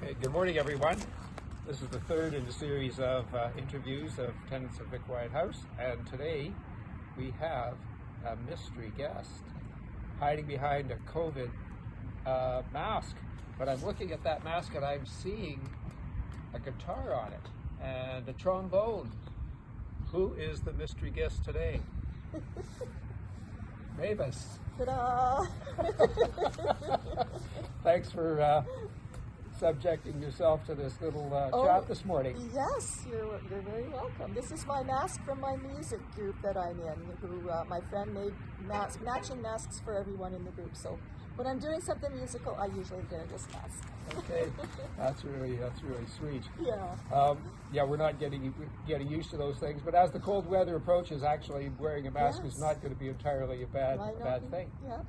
Okay, good morning, everyone. This is the third in the series of interviews of tenants of Vic Wyatt House, and today we have a mystery guest hiding behind a COVID mask. But I'm looking at that mask and I'm seeing a guitar on it and a trombone. Who is the mystery guest today? Mavis. Ta-da! Thanks for subjecting yourself to this little chat this morning. Yes, you're very welcome. This is my mask from my music group that I'm in, who my friend made matching masks for everyone in the group. So when I'm doing something musical, I usually wear this mask. Okay, that's really sweet. Yeah. Yeah, we're not getting used to those things, but as the cold weather approaches, actually wearing a mask Yes. is not going to be entirely a bad thing. Yeah.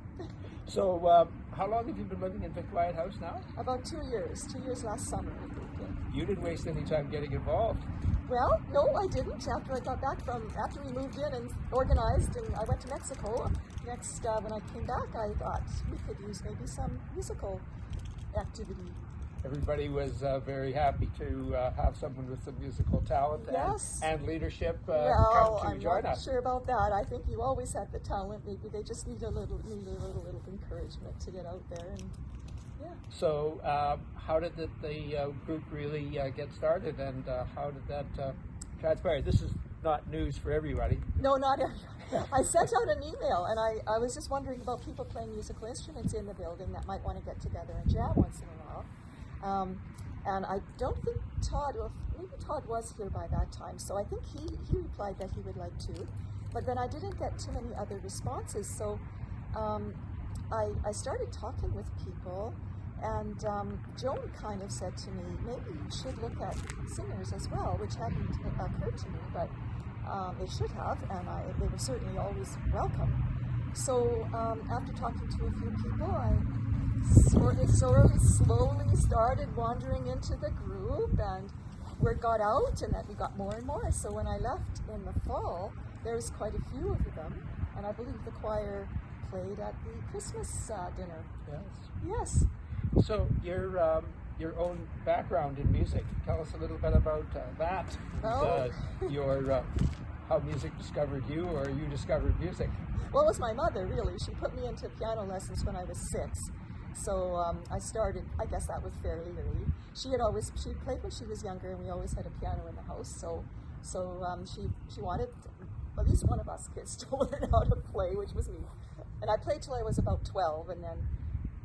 So, how long have you been living in Vic Wyatt House now? About 2 years. 2 years last summer, I think. Yeah. You didn't waste any time getting involved. Well, no, I didn't. After I got back after we moved in and organized, and I went to Mexico. Next, when I came back, I thought we could use maybe some musical activity. Everybody was very happy to have someone with some musical talent Yes. and leadership Well, come to I'm join not us. sure about that. I think you always have the talent. Maybe they just need a little encouragement to get out there. And yeah. So, how did the group really get started, and how did that transpire? This is not news for everybody. No, not everyone. I sent out an email, and I was just wondering about people playing musical instruments in the building that might want to get together and jam once in a while. And I don't think maybe Todd was here by that time, so I think he replied that he would like to. But then I didn't get too many other responses, so I started talking with people, and Joan kind of said to me, maybe you should look at singers as well, which hadn't occurred to me, but it should have, and they were certainly always welcome. So after talking to a few people, I sort of slowly started wandering into the group, and word got out, and then we got more and more. So when I left in the fall, there was quite a few of them, and I believe the choir played at the Christmas dinner. Yes. Yes. So your own background in music. Tell us a little bit about that. Oh. Your how music discovered you, or you discovered music. Well, it was my mother, really. She put me into piano lessons when I was 6. So I started, I guess that was fairly early. She played when she was younger, and we always had a piano in the house. So she wanted at least one of us kids to learn how to play, which was me. And I played till I was about 12, and then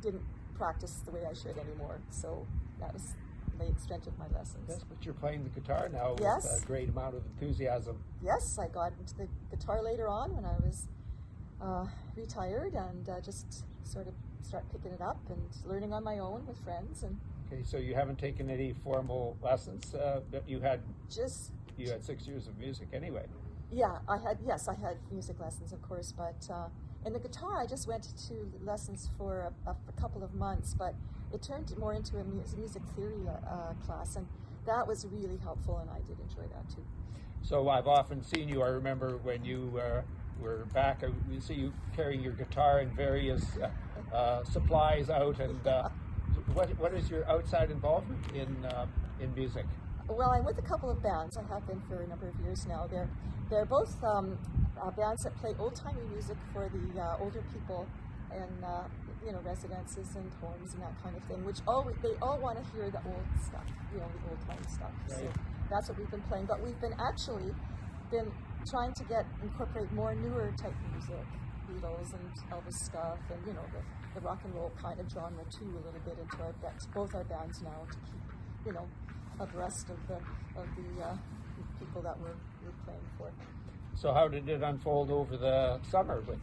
didn't practice the way I should anymore. So that was the extent of my lessons. Yes, but you're playing the guitar now Yes. with a great amount of enthusiasm. Yes, I got into the guitar later on when I was retired, and just sort of start picking it up and learning on my own with friends. And Okay, so you haven't taken any formal lessons, but you had just 6 years of music anyway. yeah, I had music lessons, of course, but in the guitar I just went to lessons for a couple of months, but it turned more into a music theory class, and that was really helpful, and I did enjoy that too. So I've often seen you. I remember when you were back, we see you carrying your guitar and various supplies out. And what is your outside involvement in music? Well, I'm with a couple of bands. I have been for a number of years now. They're both bands that play old-timey music for the older people in residences and homes and that kind of thing. They all want to hear the old stuff, the old-time stuff. Right. So that's what we've been playing. But we've been trying to incorporate more newer type music, Beatles and Elvis stuff, and the rock and roll kind of genre too, a little bit into both our bands now, to keep abreast of the people that we're playing for. So how did it unfold over the summer with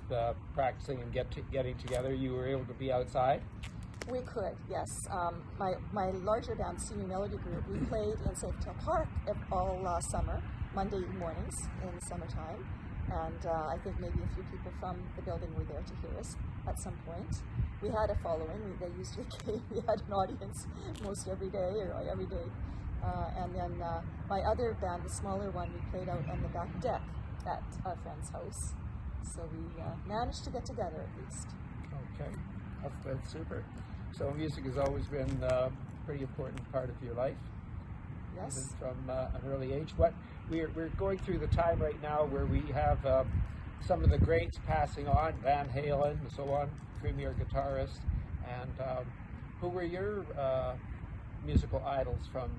practicing and getting together? You were able to be outside? We could, yes. My larger band, Senior Melody Group, we played in St. Vital Park all summer, Monday mornings in the summertime, and I think maybe a few people from the building were there to hear us at some point. We had a following. They usually came. We had an audience most every day, and then my other band, the smaller one, we played out on the back deck at a friend's house. So we managed to get together at least. Okay, that's super. So music has always been pretty important part of your life. Yes. Even from an early age. We're going through the time right now where we have some of the greats passing on, Van Halen and so on, premier guitarist. And who were your musical idols from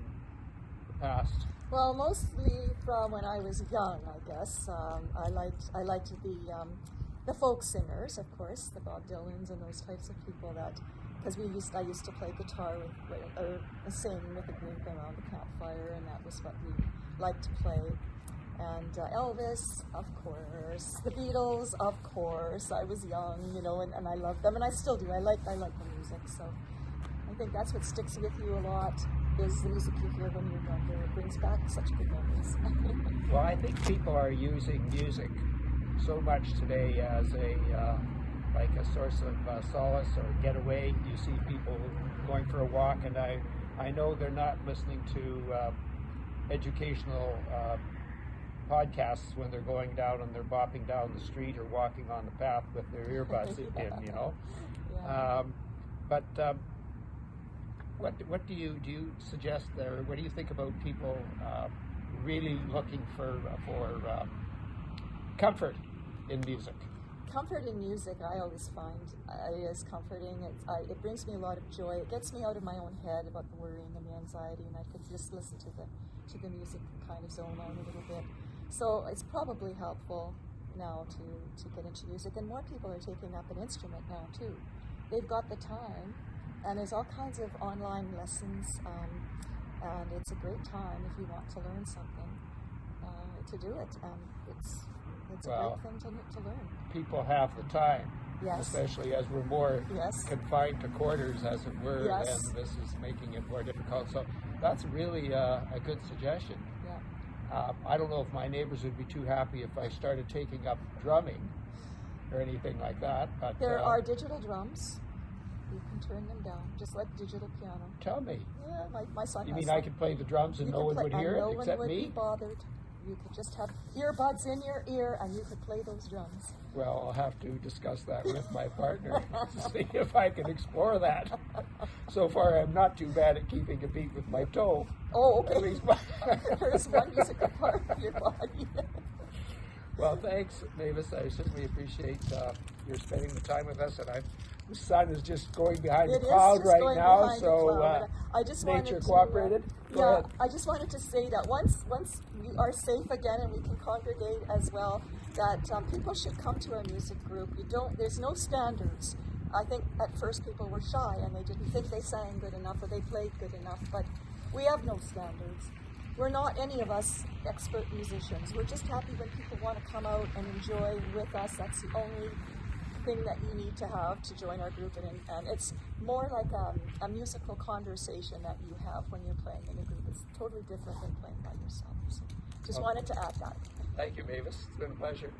the past? Well, mostly from when I was young, I guess. I liked the folk singers, of course, the Bob Dylans and those types of people that, because I used to play guitar or sing with a group around the campfire, and that was what we liked to play. And Elvis, of course, the Beatles, of course. I was young, and I loved them, and I still do. I like the music, so I think that's what sticks with you a lot, is the music you hear when you're younger. It brings back such good memories. Well, I think people are using music so much today as a source of solace or getaway. You see people going for a walk, and I know they're not listening to educational podcasts when they're going down and they're bopping down the street or walking on the path with their earbuds in, Yeah. But what do you suggest there? What do you think about people really looking for comfort in music? Comfort in music, I always find, is comforting. It brings me a lot of joy. It gets me out of my own head about the worrying and the anxiety, and I could just listen to the music and kind of zone out a little bit. So it's probably helpful now to get into music, and more people are taking up an instrument now too. They've got the time, and there's all kinds of online lessons, and it's a great time if you want to learn something to do it. It's a great thing to learn. People have the time, yes, especially as we're more yes, confined to quarters, as it were, yes, and this is making it more difficult. So that's really a good suggestion. Yeah. I don't know if my neighbors would be too happy if I started taking up drumming or anything like that. But there are digital drums. You can turn them down, just like digital piano. Tell me. Yeah, my son. You has mean some. I could play the drums and no one would hear it except no one would me? be bothered. You could just have earbuds in your ear and you could play those drums. Well, I'll have to discuss that with my partner to see if I can explore that. So far, I'm not too bad at keeping a beat with my toe. Oh, okay. At least There's one musical part of your body. Well, thanks, Mavis. I certainly appreciate your spending the time with us. And the sun is just going behind the cloud right now, so I just nature cooperated. I just wanted to say that once we are safe again and we can congregate as well, that people should come to our music group. There's no standards. I think at first people were shy and they didn't think they sang good enough or they played good enough, but we have no standards. We're not, any of us, expert musicians. We're just happy when people want to come out and enjoy with us. That's the only thing that you need to have to join our group, and it's more like a musical conversation that you have when you're playing in a group. It's totally different than playing by yourself. So just wanted to add that. Thank you, Mavis. It's been a pleasure.